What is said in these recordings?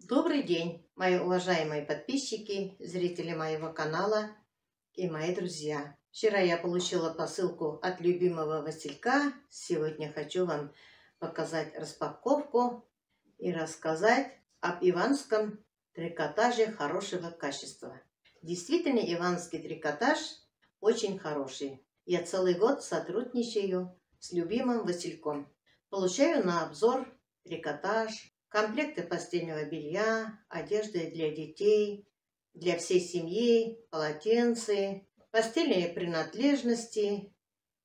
Добрый день, мои уважаемые подписчики, зрители моего канала и мои друзья. Вчера я получила посылку от любимого Василька. Сегодня хочу вам показать распаковку и рассказать об иванском трикотаже хорошего качества. Действительно, иванский трикотаж очень хороший. Я целый год сотрудничаю с любимым Васильком. Получаю на обзор трикотаж, комплекты постельного белья, одежды для детей, для всей семьи, полотенцы, постельные принадлежности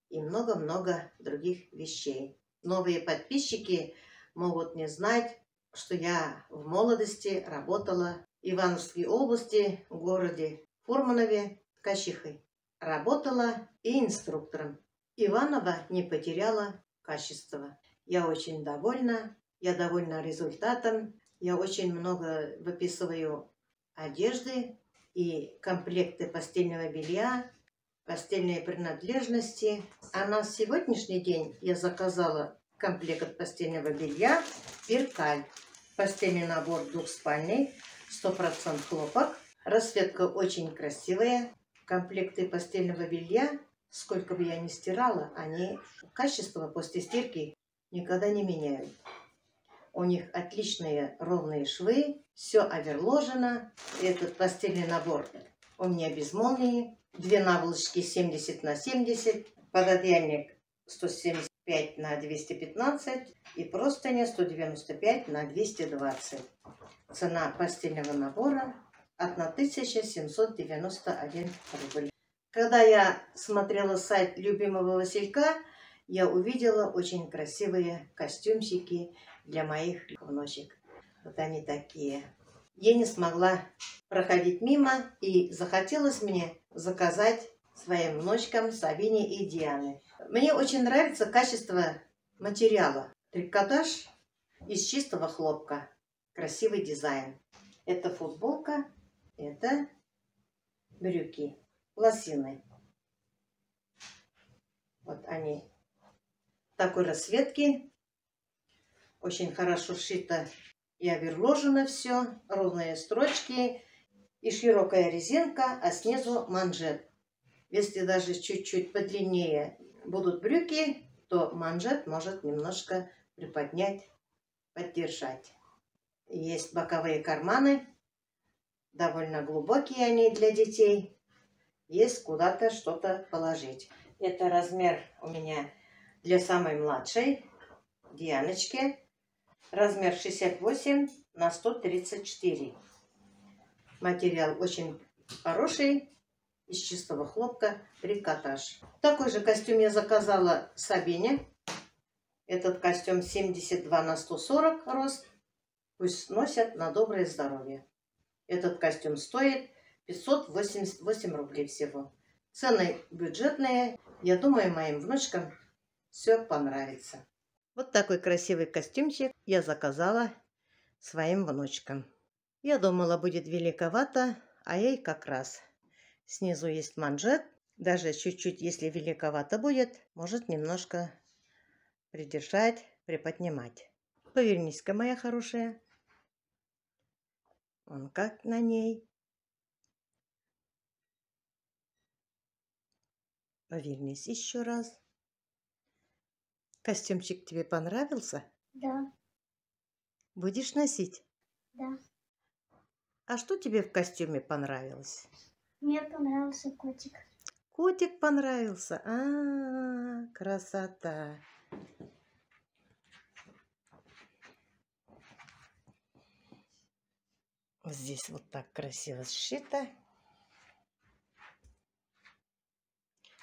и много-много других вещей. Новые подписчики могут не знать, что я в молодости работала в Ивановской области, в городе Фурманове, Качихой. Работала и инструктором. Иваново не потеряла качество. Я очень довольна. Я довольна результатом. Я очень много выписываю одежды и комплекты постельного белья, постельные принадлежности. А на сегодняшний день я заказала комплект постельного белья Перкаль. Постельный набор двухспальный, 100% хлопок. Расцветка очень красивая. Комплекты постельного белья, сколько бы я ни стирала, они качество после стирки никогда не меняют. У них отличные ровные швы, все оверложено. Этот постельный набор у меня без молнии. Две наволочки 70 на 70, пододеяльник 175 на 215 и простыня 195 на 220. Цена постельного набора 1791 рубль. Когда я смотрела сайт любимого Василька, я увидела очень красивые костюмчики для моих внучек. Вот они такие. Я не смогла проходить мимо, и захотелось мне заказать своим внучкам Сабине и Диане. Мне очень нравится качество материала. Трикотаж из чистого хлопка. Красивый дизайн. Это футболка, это брюки. Лосины. Вот они такой расцветки. Очень хорошо сшито и оверложено все. Ровные строчки и широкая резинка, а снизу манжет. Если даже чуть-чуть подлиннее будут брюки, то манжет может немножко приподнять, поддержать. Есть боковые карманы. Довольно глубокие они для детей. Есть куда-то что-то положить. Это размер у меня для самой младшей, Дианочки. Размер 68 на 134. Материал очень хороший, из чистого хлопка, трикотаж. Такой же костюм я заказала Сабине. Этот костюм 72 на 140 рост. Пусть носят на доброе здоровье. Этот костюм стоит 588 рублей всего. Цены бюджетные. Я думаю, моим внучкам все понравится. Вот такой красивый костюмчик я заказала своим внучкам. Я думала, будет великовато, а ей как раз. Снизу есть манжет. Даже чуть-чуть, если великовато будет, может немножко придержать, приподнимать. Повернись-ка, моя хорошая. Вон как на ней. Повернись еще раз. Костюмчик тебе понравился? Да. Будешь носить? Да. А что тебе в костюме понравилось? Мне понравился котик. Котик понравился? Красота. Здесь вот так красиво сшито.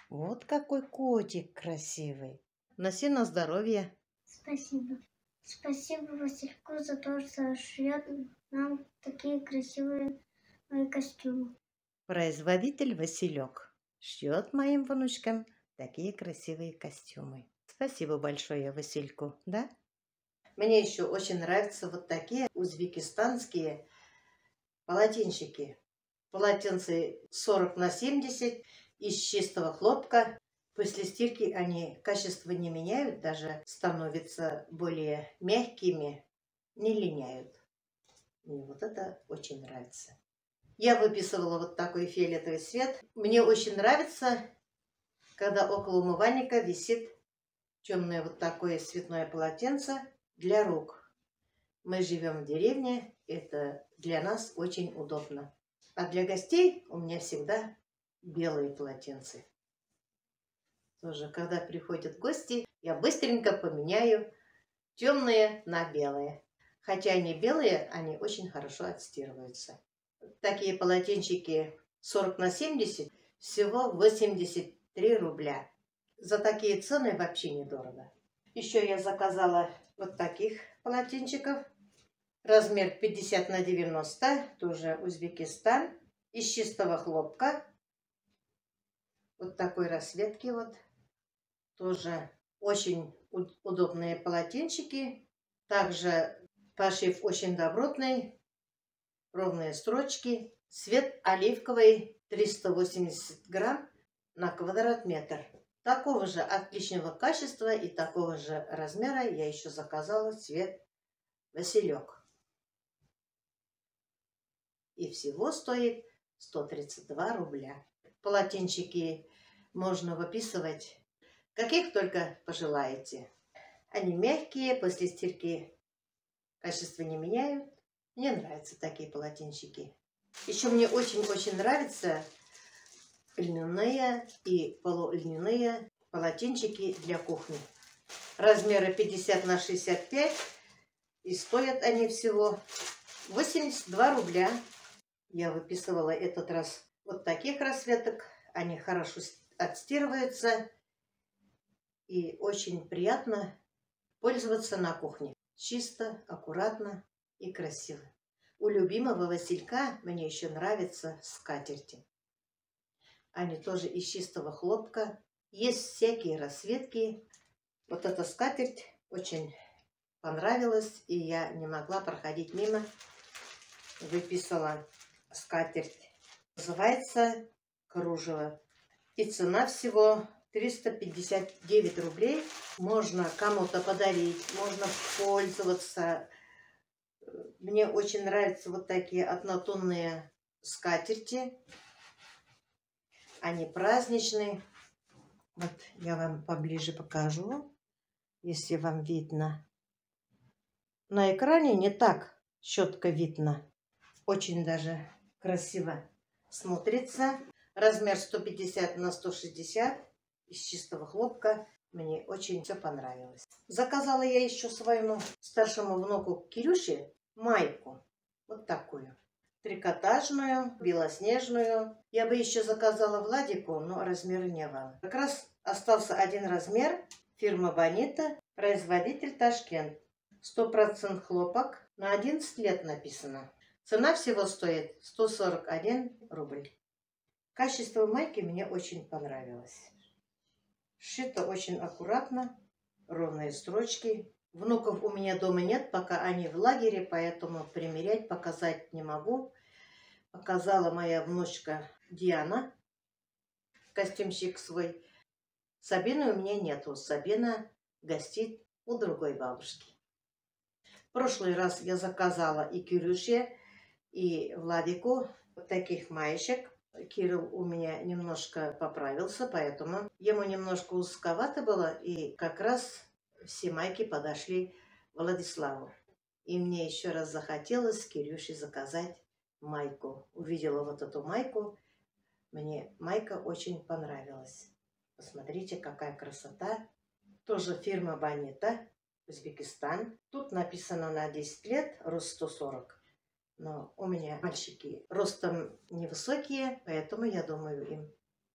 Вот какой котик красивый. Носи на здоровье. Спасибо. Спасибо Васильку за то, что шьет нам такие красивые костюмы. Производитель Василек шьет моим внучкам такие красивые костюмы. Спасибо большое Васильку, да? Мне еще очень нравятся вот такие узбекистанские полотенчики. Полотенцы 40 на 70 из чистого хлопка. После стирки они качество не меняют, даже становятся более мягкими, не линяют. Мне вот это очень нравится. Я выписывала вот такой фиолетовый цвет. Мне очень нравится, когда около умывальника висит темное вот такое цветное полотенце для рук. Мы живем в деревне, это для нас очень удобно. А для гостей у меня всегда белые полотенца. Тоже, когда приходят гости, я быстренько поменяю темные на белые. Хотя они белые, они очень хорошо отстирываются. Такие полотенчики 40 на 70, всего 83 рубля. За такие цены вообще недорого. Еще я заказала вот таких полотенчиков. Размер 50 на 90, тоже Узбекистан. Из чистого хлопка. Вот такой расцветки вот. Тоже очень удобные полотенчики. Также пошив очень добротный. Ровные строчки. Цвет оливковый, 380 грамм на квадрат метр. Такого же отличного качества и такого же размера я еще заказала цвет василек. И всего стоит 132 рубля. Полотенчики можно выписывать, каких только пожелаете. Они мягкие, после стирки качество не меняют. Мне нравятся такие полотенчики. Еще мне очень-очень нравятся льняные и полульняные полотенчики для кухни. Размеры 50 на 65. И стоят они всего 82 рубля. Я выписывала этот раз вот таких расцветок. Они хорошо отстирываются. И очень приятно пользоваться на кухне. Чисто, аккуратно и красиво. У любимого Василька мне еще нравятся скатерти. Они тоже из чистого хлопка. Есть всякие расцветки. Вот эта скатерть очень понравилась, и я не могла проходить мимо. Выписала скатерть. Называется кружево. И цена всего 359 рублей. Можно кому-то подарить, можно пользоваться. Мне очень нравятся вот такие однотонные скатерти. Они праздничные. Вот я вам поближе покажу, если вам видно. На экране не так четко видно. Очень даже красиво смотрится. Размер 150 на 160 из чистого хлопка. Мне очень все понравилось. Заказала я еще своему старшему внуку Кирюше майку. Вот такую. Трикотажную, белоснежную. Я бы еще заказала Владику, но размера не было. Как раз остался один размер. Фирма Бонита. Производитель Ташкент. 100% хлопок. На 11 лет написано. Цена всего стоит 141 рубль. Качество майки мне очень понравилось. Сшито очень аккуратно. Ровные строчки. Внуков у меня дома нет, пока они в лагере, поэтому примерять, показать не могу. Показала моя внучка Диана костюмчик свой. Сабины у меня нету. Сабина гостит у другой бабушки. В прошлый раз я заказала и Кирюше, и Владику вот таких маечек. Кирилл у меня немножко поправился, поэтому ему немножко узковато было, и как раз все майки подошли Владиславу. И мне еще раз захотелось Кирюше заказать майку. Увидела вот эту майку. Мне майка очень понравилась. Посмотрите, какая красота. Тоже фирма Бонита, Узбекистан. Тут написано на 10 лет, рост 140. Но у меня мальчики ростом невысокие, поэтому я думаю, им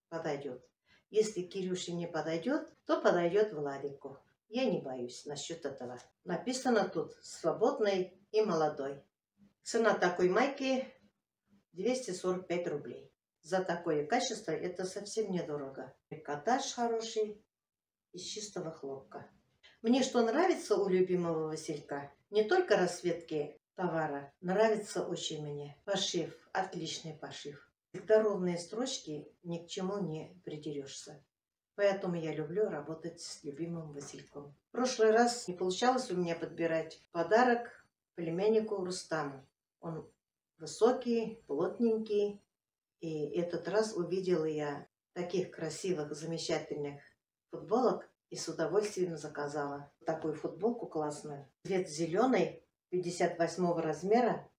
подойдет. Если Кирюше не подойдет, то подойдет Владику. Я не боюсь насчет этого. Написано тут «свободный и молодой». Цена такой майки 245 рублей. За такое качество это совсем недорого. Трикотаж хороший, из чистого хлопка. Мне что нравится у любимого Василька, не только расцветки товара, нравится очень мне пошив, отличный пошив. Когда ровные строчки, ни к чему не придерешься. Поэтому я люблю работать с любимым Васильком. В прошлый раз не получалось у меня подбирать подарок племяннику Рустаму. Он высокий, плотненький. И этот раз увидела я таких красивых, замечательных футболок и с удовольствием заказала такую футболку классную. Цвет зеленый, 58 размера,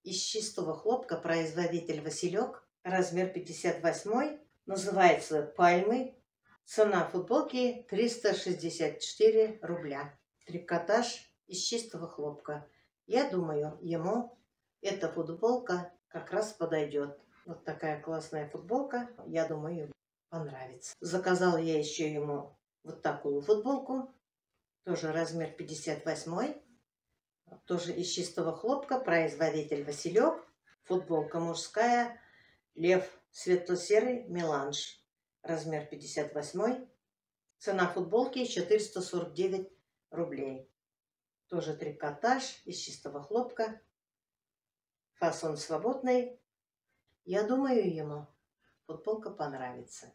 из чистого хлопка, производитель Василек, размер 58, называется «Пальмы». Цена футболки 364 рубля. Трикотаж из чистого хлопка. Я думаю, ему эта футболка как раз подойдет. Вот такая классная футболка, я думаю, ему понравится. Заказала я еще ему вот такую футболку, тоже размер 58, тоже из чистого хлопка, производитель Василек. Футболка мужская, лев светло-серый, меланж, размер 58. Цена футболки 449 рублей. Тоже трикотаж из чистого хлопка, фасон свободный. Я думаю, ему футболка понравится.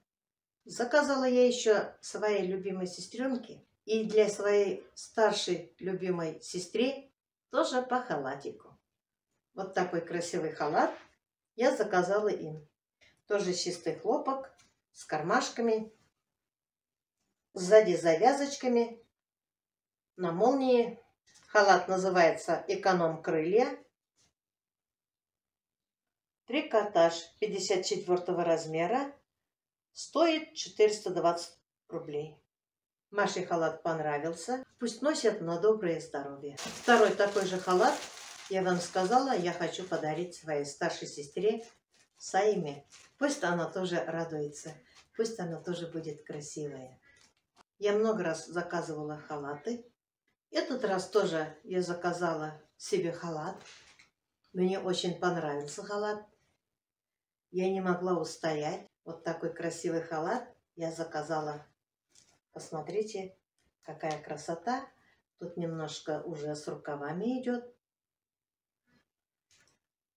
Заказала я еще своей любимой сестренке и для своей старшей любимой сестре тоже по халатику. Вот такой красивый халат я заказала им. Тоже чистый хлопок с кармашками, сзади завязочками, на молнии. Халат называется «Эконом-крылья». Трикотаж 54 размера, стоит 420 рублей. Маше халат понравился, пусть носят на доброе здоровье. Второй такой же халат, я вам сказала, я хочу подарить своей старшей сестре Саиме. Пусть она тоже радуется, пусть она тоже будет красивая. Я много раз заказывала халаты. Этот раз тоже я заказала себе халат. Мне очень понравился халат. Я не могла устоять. Вот такой красивый халат я заказала. Посмотрите, какая красота. Тут немножко уже с рукавами идет.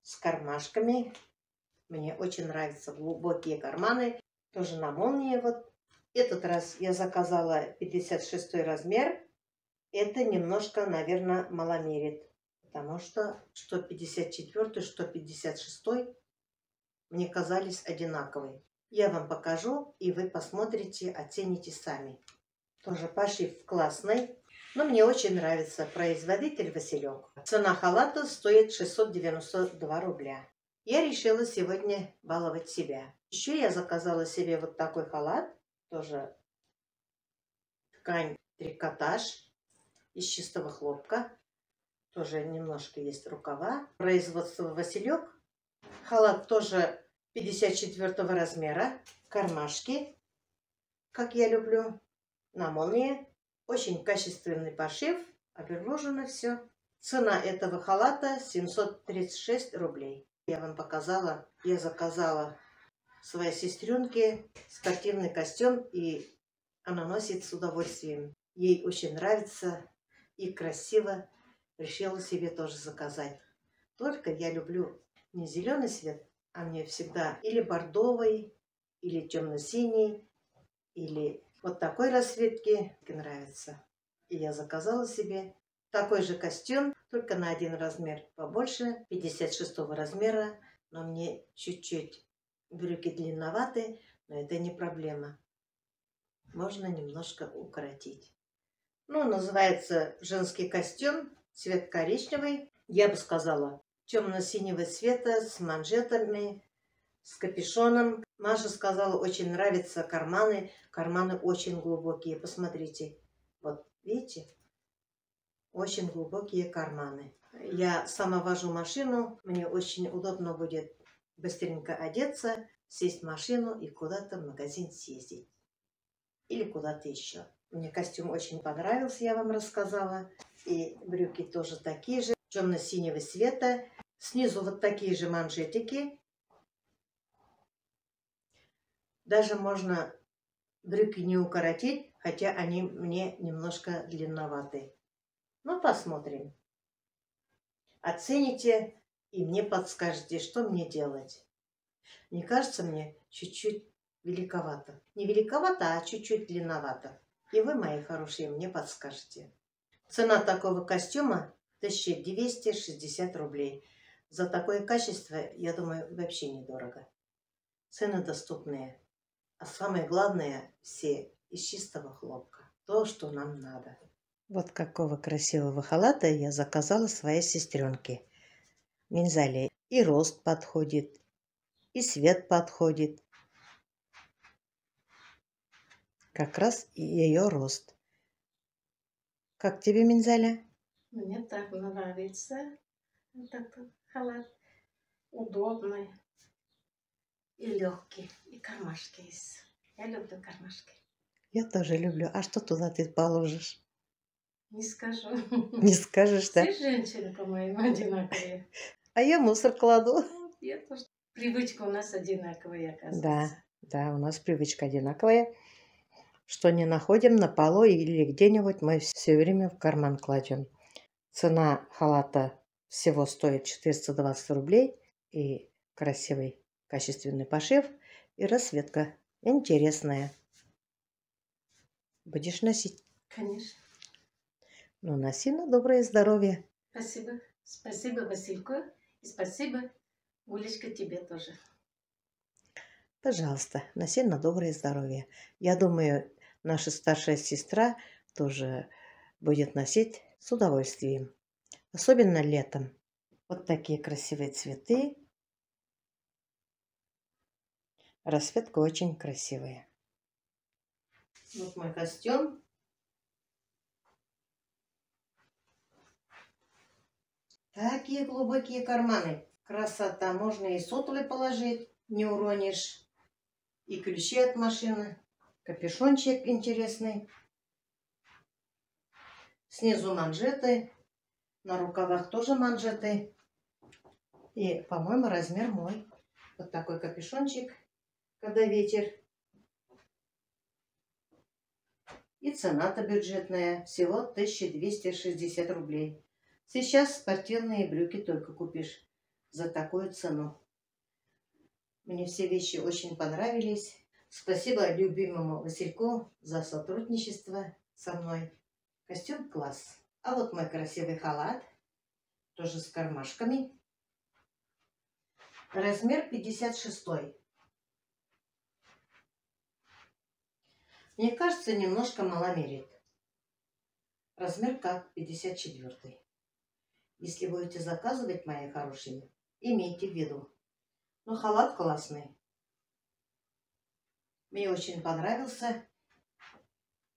С кармашками. Мне очень нравятся глубокие карманы. Тоже на молнии. Вот. Этот раз я заказала 56 размер. Это немножко, наверное, маломерит. Потому что 54, что 56 мне казались одинаковые. Я вам покажу, и вы посмотрите, оцените сами. Тоже пошив классный, но мне очень нравится. Производитель Василек. Цена халата стоит 692 рубля. Я решила сегодня баловать себя. Еще я заказала себе вот такой халат. Тоже ткань трикотаж из чистого хлопка. Тоже немножко есть рукава. Производство Василек. Халат тоже 54 размера. Кармашки, как я люблю. На молнии. Очень качественный пошив. Оберложено все. Цена этого халата 736 рублей. Я вам показала. Я заказала своей сестренке спортивный костюм. И она носит с удовольствием. Ей очень нравится и красиво. Решила себе тоже заказать. Только я люблю не зеленый цвет, а мне всегда или бордовый, или темно-синий, или вот такой расцветки нравится. И я заказала себе такой же костюм, только на один размер побольше, 56 размера, но мне чуть-чуть брюки длинноваты, но это не проблема. Можно немножко укоротить. Ну, называется женский костюм, цвет коричневый, я бы сказала, темно-синего цвета, с манжетами, с капюшоном. Маша сказала, очень нравятся карманы. Карманы очень глубокие. Посмотрите. Вот, видите? Очень глубокие карманы. Я сама вожу машину. Мне очень удобно будет быстренько одеться, сесть в машину и куда-то в магазин съездить. Или куда-то еще. Мне костюм очень понравился, я вам рассказала. И брюки тоже такие же, темно-синего цвета. Снизу вот такие же манжетики. Даже можно брюки не укоротить, хотя они мне немножко длинноваты. Ну, посмотрим. Оцените и мне подскажете, что мне делать. Мне кажется, мне чуть-чуть великовато. Не великовато, а чуть-чуть длинновато. И вы, мои хорошие, мне подскажете. Цена такого костюма 1260 рублей. За такое качество, я думаю, вообще недорого. Цены доступные. А самое главное, все из чистого хлопка. То, что нам надо. Вот какого красивого халата я заказала своей сестренке. Минзале. И рост подходит, и цвет подходит. Как раз ее рост. Как тебе, Минзаля? Мне так нравится этот халат. Удобный и легкий. И кармашки есть. Я люблю кармашки. Я тоже люблю. А что туда ты положишь? Не скажу. Не скажешь, да? Все женщины, по-моему, одинаковые. А я мусор кладу. Я тоже. Привычка у нас одинаковая, Да, оказывается. да, у нас привычка одинаковая. Что не находим на полу или где-нибудь, мы все время в карман кладем. Цена халата всего стоит 420 рублей. И красивый качественный пошив, и расцветка интересная. Будешь носить? Конечно. Ну, носи на доброе здоровье. Спасибо. Спасибо, Васильку. И спасибо, Улечка, тебе тоже. Пожалуйста, носи на доброе здоровье. Я думаю, наша старшая сестра тоже будет носить с удовольствием. Особенно летом. Вот такие красивые цветы. Расцветка очень красивая. Вот мой костюм. Такие глубокие карманы. Красота. Можно и сотовый положить, не уронишь. И ключи от машины. Капюшончик интересный. Снизу манжеты. На рукавах тоже манжеты. И, по-моему, размер мой. Вот такой капюшончик, когда ветер. И цена-то бюджетная. Всего 1260 рублей. Сейчас спортивные брюки только купишь за такую цену. Мне все вещи очень понравились. Спасибо любимому Васильку за сотрудничество со мной. Костюм класс. А вот мой красивый халат. Тоже с кармашками. Размер 56. Мне кажется, немножко маломерит. Размер как 54. Если будете заказывать, мои хорошие, имейте в виду. Но халат классный. Мне очень понравился.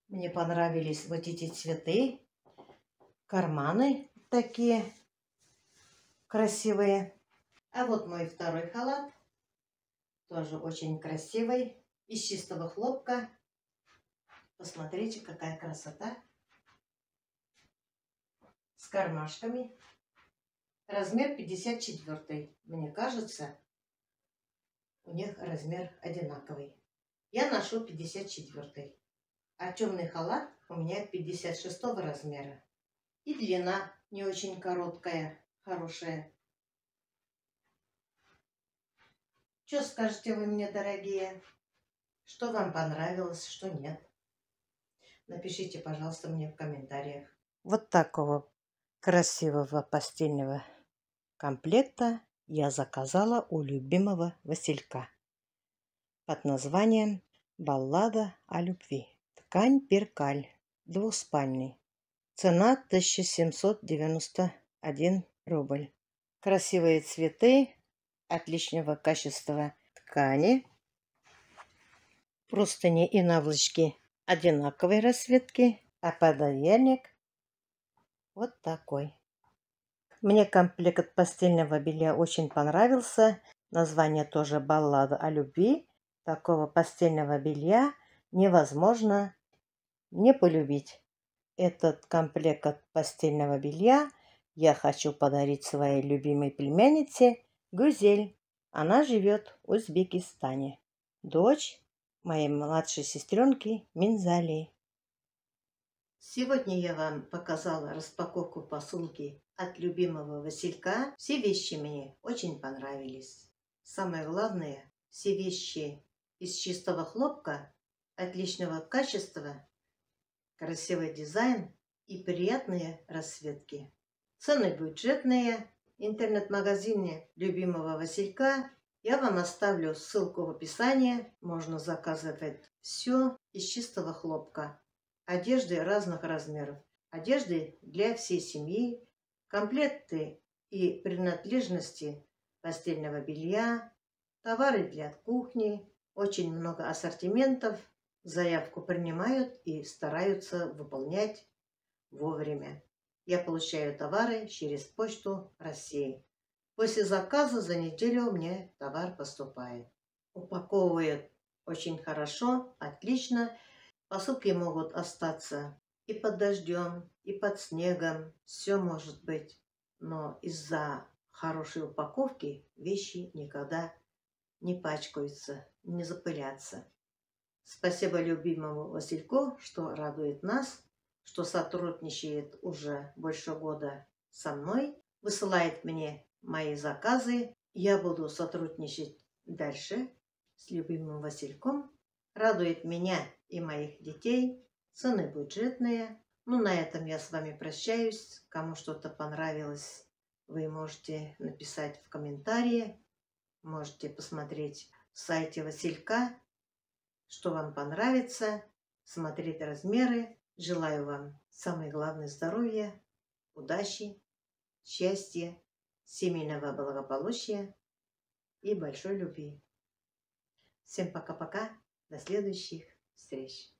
Мне понравились вот эти цветы. Карманы такие красивые. А вот мой второй халат. Тоже очень красивый. Из чистого хлопка. Посмотрите, какая красота. С кармашками. Размер 54. Мне кажется, у них размер одинаковый. Я ношу 54. А темный халат у меня 56 размера. И длина не очень короткая, хорошая. Что скажете вы мне, дорогие? Что вам понравилось, что нет? Напишите, пожалуйста, мне в комментариях. Вот такого красивого постельного комплекта я заказала у любимого Василька под названием «Баллада о любви». Ткань перкаль, двуспальный. Цена 1791 рубль. Красивые цветы, отличного качества ткани. Простыни и наволочки одинаковой расцветки, а пододеяльник вот такой. Мне комплект постельного белья очень понравился. Название тоже «Баллада о любви». Такого постельного белья невозможно не полюбить. Этот комплект постельного белья я хочу подарить своей любимой племяннице Гюзель. Она живет в Узбекистане. Дочь моей младшей сестренки Минзали. Сегодня я вам показала распаковку посылки от любимого Василька. Все вещи мне очень понравились. Самое главное, все вещи из чистого хлопка, отличного качества, красивый дизайн и приятные расцветки. Цены бюджетные, интернет-магазине любимого Василька. Я вам оставлю ссылку в описании. Можно заказывать все из чистого хлопка. Одежды разных размеров. Одежды для всей семьи. Комплекты и принадлежности постельного белья. Товары для кухни. Очень много ассортиментов. Заявку принимают и стараются выполнять вовремя. Я получаю товары через почту России. После заказа за неделю мне товар поступает. Упаковывают очень хорошо, отлично. Посылки могут остаться и под дождем, и под снегом. Все может быть. Но из-за хорошей упаковки вещи никогда не пачкаются, не запылятся. Спасибо любимому Васильку, что радует нас, что сотрудничает уже больше года со мной, высылает мне мои заказы. Я буду сотрудничать дальше с любимым Васильком. Радует меня и моих детей. Цены бюджетные. Ну, на этом я с вами прощаюсь. Кому что-то понравилось, вы можете написать в комментарии. Можете посмотреть в сайте Василька, что вам понравится, смотреть размеры. Желаю вам самое главное здоровья, удачи, счастья, семейного благополучия и большой любви. Всем пока-пока, до следующих встреч.